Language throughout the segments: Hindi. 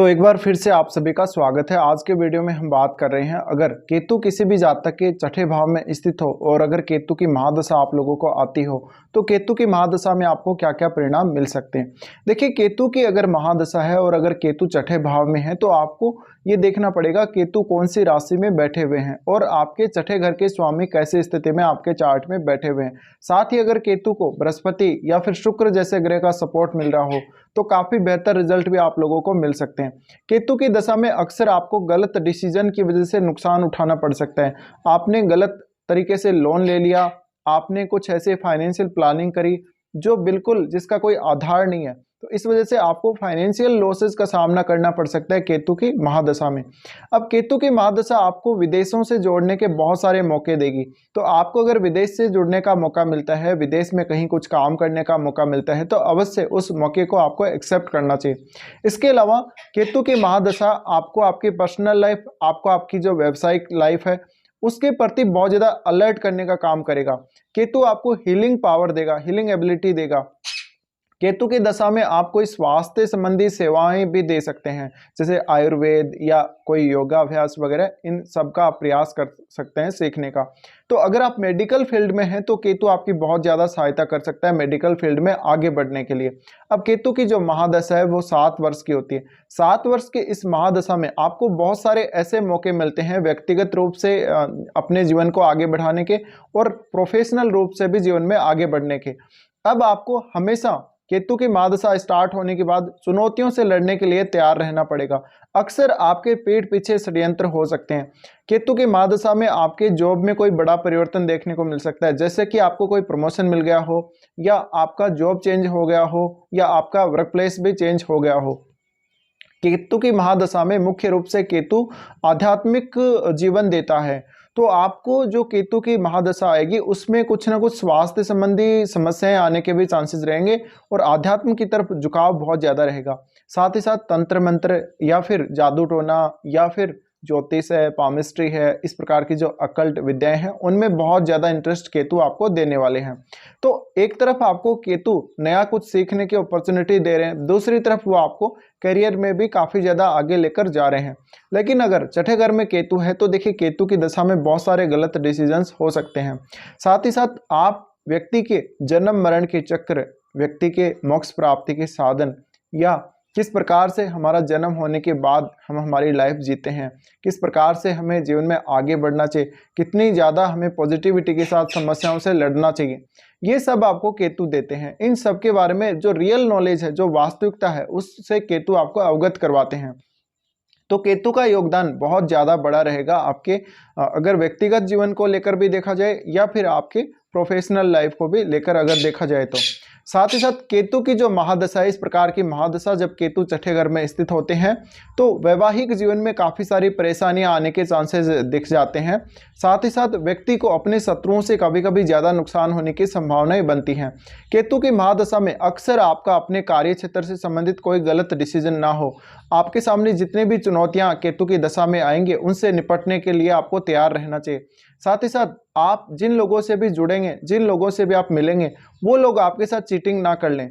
तो एक बार फिर से आप सभी का स्वागत है। आज के वीडियो में हम बात कर रहे हैं, अगर केतु किसी भी जातक के छठे भाव में स्थित हो और अगर केतु की महादशा आप लोगों को आती हो तो केतु की महादशा में आपको क्या क्या परिणाम मिल सकते हैं। देखिए, केतु की अगर महादशा है और अगर केतु छठे भाव में है तो आपको ये देखना पड़ेगा केतु कौन सी राशि में बैठे हुए हैं और आपके छठे घर के स्वामी कैसे स्थिति में आपके चार्ट में बैठे हुए हैं। साथ ही अगर केतु को बृहस्पति या फिर शुक्र जैसे ग्रह का सपोर्ट मिल रहा हो तो काफी बेहतर रिजल्ट भी आप लोगों को मिल सकते हैं। केतु की दशा में अक्सर आपको गलत डिसीजन की वजह से नुकसान उठाना पड़ सकता है। आपने गलत तरीके से लोन ले लिया, आपने कुछ ऐसे फाइनेंशियल प्लानिंग करी जो बिल्कुल जिसका कोई आधार नहीं है, तो इस वजह से आपको फाइनेंशियल लॉसेस का सामना करना पड़ सकता है केतु की महादशा में। अब केतु की महादशा आपको विदेशों से जोड़ने के बहुत सारे मौके देगी। तो आपको अगर विदेश से जुड़ने का मौका मिलता है, विदेश में कहीं कुछ काम करने का मौका मिलता है, तो अवश्य उस मौके को आपको एक्सेप्ट करना चाहिए। इसके अलावा केतु की महादशा आपको आपकी पर्सनल लाइफ, आपको आपकी जो व्यावसायिक लाइफ है उसके प्रति बहुत ज़्यादा अलर्ट करने का काम करेगा। केतु आपको हीलिंग पावर देगा, हीलिंग एबिलिटी देगा। केतु की दशा में आप कोई स्वास्थ्य संबंधी सेवाएं भी दे सकते हैं, जैसे आयुर्वेद या कोई योगाभ्यास वगैरह, इन सब का आप प्रयास कर सकते हैं सीखने का। तो अगर आप मेडिकल फील्ड में हैं तो केतु आपकी बहुत ज़्यादा सहायता कर सकता है मेडिकल फील्ड में आगे बढ़ने के लिए। अब केतु की जो महादशा है वो 7 वर्ष की होती है। 7 वर्ष के इस महादशा में आपको बहुत सारे ऐसे मौके मिलते हैं व्यक्तिगत रूप से अपने जीवन को आगे बढ़ाने के और प्रोफेशनल रूप से भी जीवन में आगे बढ़ने के। अब आपको हमेशा केतु की महादशा स्टार्ट होने के बाद चुनौतियों से लड़ने के लिए तैयार रहना पड़ेगा। अक्सर आपके पीठ पीछे षड्यंत्र हो सकते हैं। केतु की महादशा में आपके जॉब में कोई बड़ा परिवर्तन देखने को मिल सकता है, जैसे कि आपको कोई प्रमोशन मिल गया हो या आपका जॉब चेंज हो गया हो या आपका वर्क प्लेस भी चेंज हो गया हो। केतु की महादशा में मुख्य रूप से केतु आध्यात्मिक जीवन देता है, तो आपको जो केतु की महादशा आएगी उसमें कुछ ना कुछ स्वास्थ्य संबंधी समस्याएं आने के भी चांसेस रहेंगे और आध्यात्म की तरफ झुकाव बहुत ज़्यादा रहेगा। साथ ही साथ तंत्र मंत्र या फिर जादू टोना या फिर ज्योतिष है, पामिस्ट्री है, इस प्रकार की जो अकल्ट विद्याएं हैं उनमें बहुत ज़्यादा इंटरेस्ट केतु आपको देने वाले हैं। तो एक तरफ आपको केतु नया कुछ सीखने की अपॉर्चुनिटी दे रहे हैं, दूसरी तरफ वो आपको करियर में भी काफ़ी ज़्यादा आगे लेकर जा रहे हैं। लेकिन अगर छठे घर में केतु है तो देखिए, केतु की दशा में बहुत सारे गलत डिसीजंस हो सकते हैं। साथ ही साथ आप व्यक्ति के जन्म मरण के चक्र, व्यक्ति के मोक्ष प्राप्ति के साधन या किस प्रकार से हमारा जन्म होने के बाद हम हमारी लाइफ जीते हैं, किस प्रकार से हमें जीवन में आगे बढ़ना चाहिए, कितनी ज़्यादा हमें पॉजिटिविटी के साथ समस्याओं से लड़ना चाहिए, ये सब आपको केतु देते हैं। इन सब के बारे में जो रियल नॉलेज है, जो वास्तविकता है, उससे केतु आपको अवगत करवाते हैं। तो केतु का योगदान बहुत ज़्यादा बड़ा रहेगा आपके अगर व्यक्तिगत जीवन को लेकर भी देखा जाए या फिर आपके प्रोफेशनल लाइफ को भी लेकर अगर देखा जाए तो। साथ ही साथ केतु की जो महादशा है, इस प्रकार की महादशा जब केतु छठे घर में स्थित होते हैं तो वैवाहिक जीवन में काफ़ी सारी परेशानियां आने के चांसेस दिख जाते हैं। साथ ही साथ व्यक्ति को अपने शत्रुओं से कभी कभी ज़्यादा नुकसान होने की संभावनाएं बनती हैं। केतु की महादशा में अक्सर आपका अपने कार्य क्षेत्र से संबंधित कोई गलत डिसीजन ना हो। आपके सामने जितने भी चुनौतियां केतु की दशा में आएंगे उनसे निपटने के लिए आपको तैयार रहना चाहिए। साथ ही साथ आप जिन लोगों से भी जुड़ेंगे, जिन लोगों से भी आप मिलेंगे, वो लोग आपके साथ चीटिंग ना कर लें।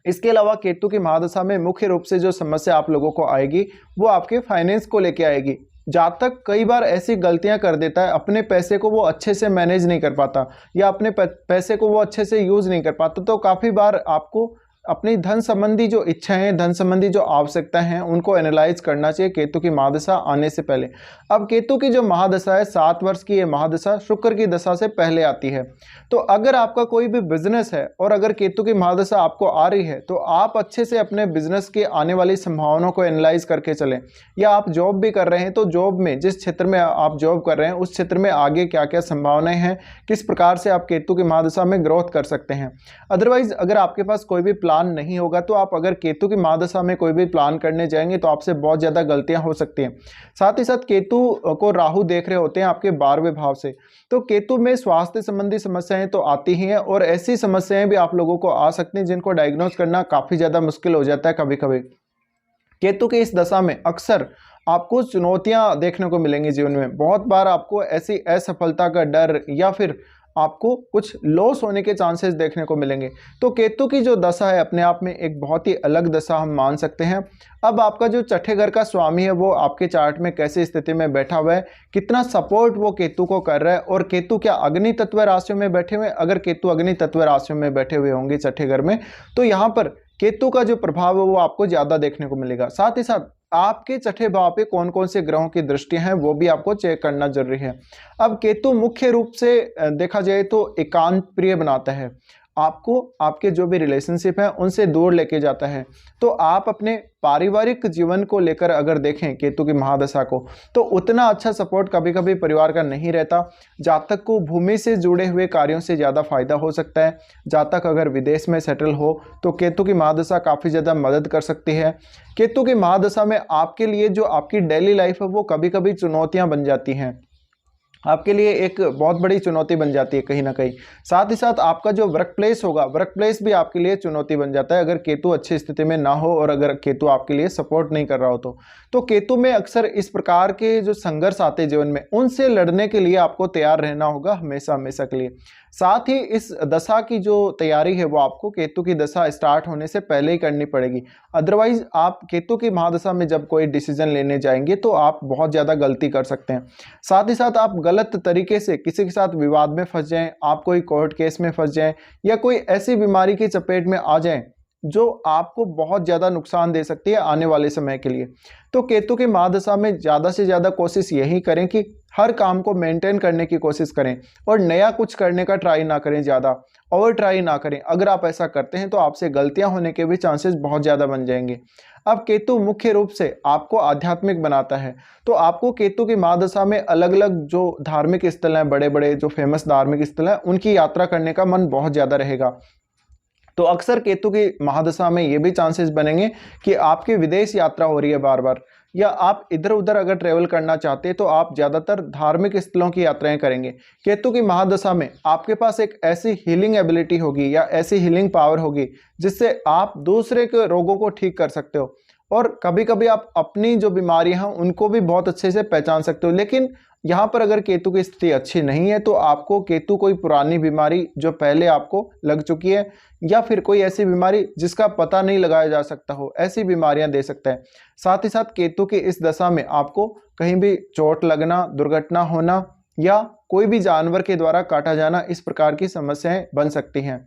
इसके अलावा केतु की महादशा में मुख्य रूप से जो समस्या आप लोगों को आएगी वो आपके फाइनेंस को लेके आएगी। जातक कई बार ऐसी गलतियां कर देता है, अपने पैसे को वो अच्छे से मैनेज नहीं कर पाता या अपने पैसे को वो अच्छे से यूज नहीं कर पाता, तो काफ़ी बार आपको अपनी धन संबंधी जो इच्छाएं, धन संबंधी जो आवश्यकताएं हैं, उनको एनालाइज करना चाहिए केतु की महादशा आने से पहले। अब केतु की जो महादशा है 7 वर्ष की, ये महादशा शुक्र की दशा से पहले आती है। तो अगर आपका कोई भी बिजनेस है और अगर केतु की महादशा आपको आ रही है तो आप अच्छे से अपने बिजनेस की आने वाली संभावनाओं को एनालाइज करके चलें। या आप जॉब भी कर रहे हैं तो जॉब में, जिस क्षेत्र में आप जॉब कर रहे हैं उस क्षेत्र में आगे क्या क्या संभावनाएं हैं, किस प्रकार से आप केतु की महादशा में ग्रोथ कर सकते हैं। अदरवाइज अगर आपके पास कोई भी प्लान नहीं होगा तो आप अगर केतु की महादशा में कोई भी प्लान करने जाएंगे तो आपसे बहुत ज़्यादा गलतियां हो सकती हैं। साथ ही साथ केतु को राहु देख रहे होते हैं आपके 12वें भाव से, तो केतु में स्वास्थ्य संबंधी समस्याएं तो आती ही हैं और ऐसी समस्याएं भी आप लोगों को आ सकती हैं जिनको डायग्नोज करना काफ़ी ज़्यादा मुश्किल हो जाता है कभी कभी। केतु की इस दशा में अक्सर आपको चुनौतियां देखने को मिलेंगी जीवन में। बहुत बार आपको ऐसी असफलता का डर या फिर आपको कुछ लॉस होने के चांसेस देखने को मिलेंगे। तो केतु की जो दशा है अपने आप में एक बहुत ही अलग दशा हम मान सकते हैं। अब आपका जो छठे घर का स्वामी है वो आपके चार्ट में कैसी स्थिति में बैठा हुआ है, कितना सपोर्ट वो केतु को कर रहा है, और केतु क्या अग्नि तत्व राशियों में बैठे हुए हैं। अगर केतु अग्नि तत्व राशियों में बैठे हुए होंगे छठे घर में, तो यहाँ पर केतु का जो प्रभाव है वो आपको ज्यादा देखने को मिलेगा। साथ ही साथ आपके छठे भाव पे कौन कौन से ग्रहों की दृष्टियां हैं वो भी आपको चेक करना जरूरी है। अब केतु मुख्य रूप से देखा जाए तो एकांत प्रिय बनाता है, आपको आपके जो भी रिलेशनशिप है उनसे दूर लेके जाता है। तो आप अपने पारिवारिक जीवन को लेकर अगर देखें केतु की महादशा को, तो उतना अच्छा सपोर्ट कभी कभी परिवार का नहीं रहता। जातक को भूमि से जुड़े हुए कार्यों से ज़्यादा फायदा हो सकता है। जातक अगर विदेश में सेटल हो तो केतु की महादशा काफ़ी ज़्यादा मदद कर सकती है। केतु की महादशा में आपके लिए जो आपकी डेली लाइफ है वो कभी कभी चुनौतियाँ बन जाती हैं, आपके लिए एक बहुत बड़ी चुनौती बन जाती है कहीं ना कहीं। साथ ही साथ आपका जो वर्क प्लेस होगा, वर्क प्लेस भी आपके लिए चुनौती बन जाता है अगर केतु अच्छी स्थिति में ना हो और अगर केतु आपके लिए सपोर्ट नहीं कर रहा हो तो केतु में अक्सर इस प्रकार के जो संघर्ष आते हैं जीवन में, उनसे लड़ने के लिए आपको तैयार रहना होगा हमेशा हमेशा के लिए। साथ ही इस दशा की जो तैयारी है वो आपको केतु की दशा स्टार्ट होने से पहले ही करनी पड़ेगी। अदरवाइज आप केतु की महादशा में जब कोई डिसीजन लेने जाएंगे तो आप बहुत ज़्यादा गलती कर सकते हैं। साथ ही साथ आप गलत तरीके से किसी के साथ विवाद में फंस जाएं, आप कोई कोर्ट केस में फंस जाएं, या कोई ऐसी बीमारी की चपेट में आ जाएं जो आपको बहुत ज़्यादा नुकसान दे सकती है आने वाले समय के लिए। तो केतु की महादशा में ज़्यादा से ज़्यादा कोशिश यही करें कि हर काम को मेंटेन करने की कोशिश करें और नया कुछ करने का ट्राई ना करें, ज़्यादा ओवर ट्राई ना करें। अगर आप ऐसा करते हैं तो आपसे गलतियां होने के भी चांसेस बहुत ज़्यादा बन जाएंगे। अब केतु मुख्य रूप से आपको आध्यात्मिक बनाता है, तो आपको केतु की महादशा में अलग अलग जो धार्मिक स्थल हैं, बड़े बड़े जो फेमस धार्मिक स्थल हैं, उनकी यात्रा करने का मन बहुत ज़्यादा रहेगा। तो अक्सर केतु की महादशा में ये भी चांसेस बनेंगे कि आपकी विदेश यात्रा हो रही है बार बार, या आप इधर उधर अगर ट्रेवल करना चाहते हैं तो आप ज़्यादातर धार्मिक स्थलों की यात्राएं करेंगे। केतु की महादशा में आपके पास एक ऐसी हीलिंग एबिलिटी होगी या ऐसी हीलिंग पावर होगी जिससे आप दूसरे के रोगों को ठीक कर सकते हो, और कभी कभी आप अपनी जो बीमारियां हैं उनको भी बहुत अच्छे से पहचान सकते हो। लेकिन यहाँ पर अगर केतु की स्थिति अच्छी नहीं है तो आपको केतु कोई पुरानी बीमारी जो पहले आपको लग चुकी है, या फिर कोई ऐसी बीमारी जिसका पता नहीं लगाया जा सकता हो, ऐसी बीमारियां दे सकता है। साथ ही साथ केतु की इस दशा में आपको कहीं भी चोट लगना, दुर्घटना होना, या कोई भी जानवर के द्वारा काटा जाना, इस प्रकार की समस्याएं बन सकती हैं।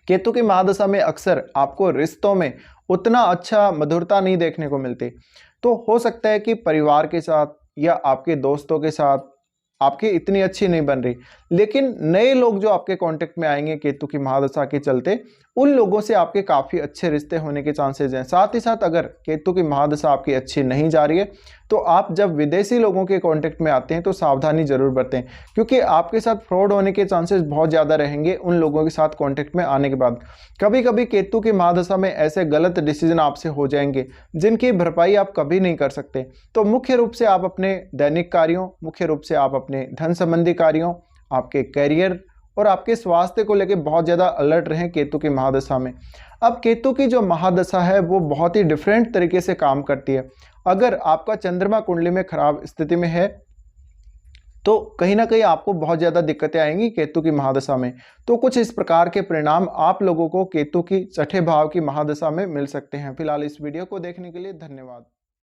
केतु की महादशा में अक्सर आपको रिश्तों में उतना अच्छा मधुरता नहीं देखने को मिलती। तो हो सकता है कि परिवार के साथ या आपके दोस्तों के साथ आपकी इतनी अच्छी नहीं बन रही, लेकिन नए लोग जो आपके कांटेक्ट में आएंगे केतु की महादशा के चलते, उन लोगों से आपके काफ़ी अच्छे रिश्ते होने के चांसेस हैं। साथ ही साथ अगर केतु की महादशा आपकी अच्छी नहीं जा रही है तो आप जब विदेशी लोगों के कांटेक्ट में आते हैं तो सावधानी जरूर बरतें, क्योंकि आपके साथ फ्रॉड होने के चांसेस बहुत ज़्यादा रहेंगे उन लोगों के साथ कांटेक्ट में आने के बाद। कभी कभी केतु की महादशा में ऐसे गलत डिसीजन आपसे हो जाएंगे जिनकी भरपाई आप कभी नहीं कर सकते। तो मुख्य रूप से आप अपने दैनिक कार्यों, मुख्य रूप से आप अपने धन संबंधी कार्यों, आपके कैरियर और आपके स्वास्थ्य को लेकर बहुत ज़्यादा अलर्ट रहें केतु की महादशा में। अब केतु की जो महादशा है वो बहुत ही डिफरेंट तरीके से काम करती है। अगर आपका चंद्रमा कुंडली में खराब स्थिति में है तो कहीं ना कहीं आपको बहुत ज़्यादा दिक्कतें आएंगी केतु की महादशा में। तो कुछ इस प्रकार के परिणाम आप लोगों को केतु की छठे भाव की महादशा में मिल सकते हैं। फिलहाल इस वीडियो को देखने के लिए धन्यवाद।